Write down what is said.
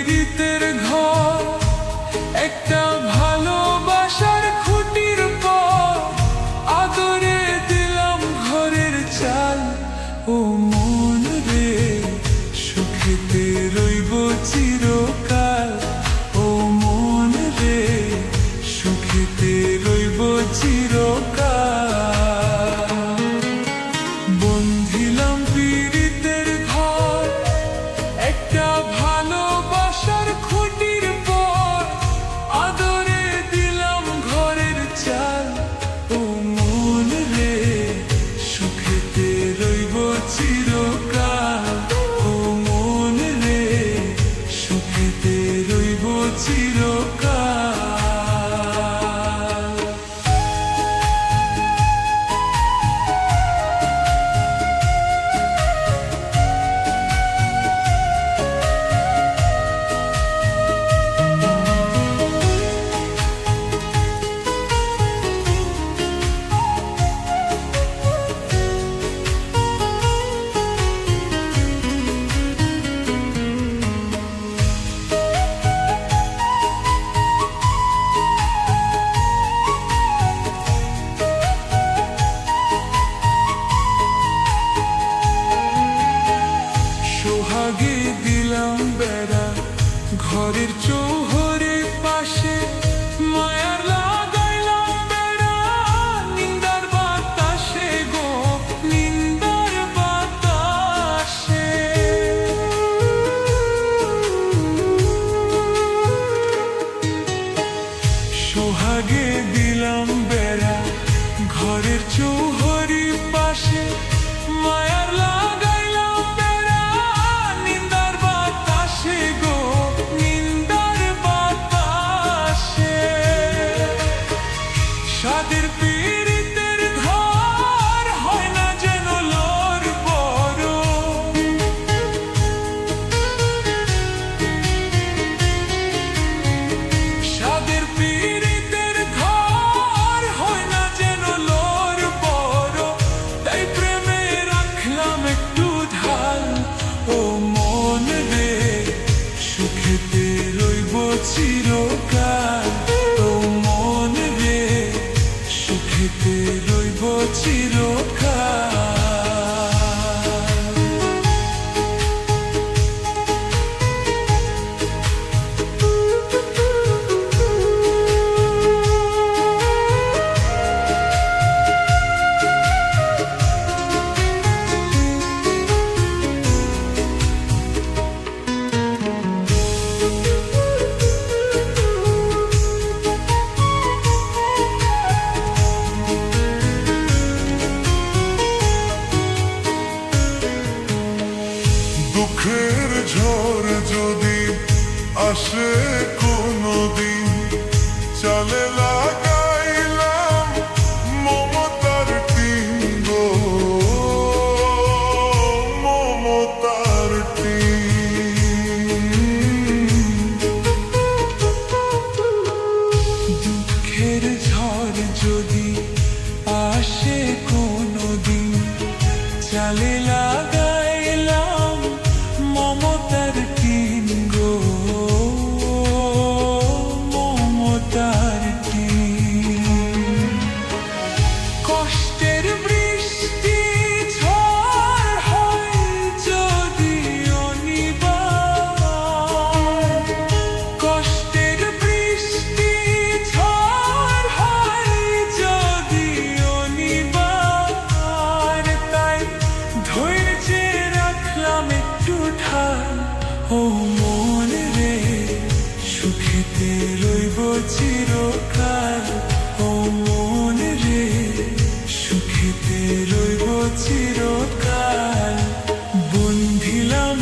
পীড়িতের ঘর, একটা ভালোবাসার খুঁটির পর আদরে দিলাম ঘরের চাল। ও মন রে, সুখেতে রইব চিরকাল। ও মন রে, সুখেতে রইব চিরকাল। বন্ধিলাম পীড়িতের ঘর, একটা ভালোবাসার খুঁটির পর আদরে দিলাম ঘরের চাল। ও মন রে, সুখেতে রইব চিরকাল। ও মন রে, সুখেতে রইব চিরকাল। সোহাগে দিলাম বেড়া ঘরের চৌহরে পাশে, মায়ার লাগাইলাম বেড়া নিন্দার বাতাসে গো, নিন্দার বাতাসে। সোহাগে দিলাম বেড়া ঘরের চৌহরে পাশে, মায়ার লাগাইলাম বেড়া নিন্দার বাতাসে গো, নিন্দার বাতাসে। সাদের পীড়িতের ঘর হয় না যেন লোর বড়, সাদের পীড়িতের ঘর হয় না যেন লোর বড়, তাই প্রেমে রাখলাম একটু ঢাল। ও মন রে, সুখেতে রইব চিরকাল। ও মন রে, সুখেতে রইব চিরকাল। দুঃখের ঝড় যদি আসে কোনদিন, চলে লাগাইলাম মমতার টিন গো, মমতার টিন। দুঃখের ঝড় যদি আসে কোনদিন, চালে লাগাইলাম মমতার টিন গো, মমতার টিন। কষ্টের বৃষ্টি ঝড় হয় যদি অনিবার, কষ্টের বৃষ্টি ঝড় হয় যদি অনিবার, তাই ধৈর্যে রাখলাম একটু ঢাল। ও মন রে, সুখেতে রইব চিরকাল। ও মন রে, সুখেতে রইব চিরকাল। বন্ধিলাম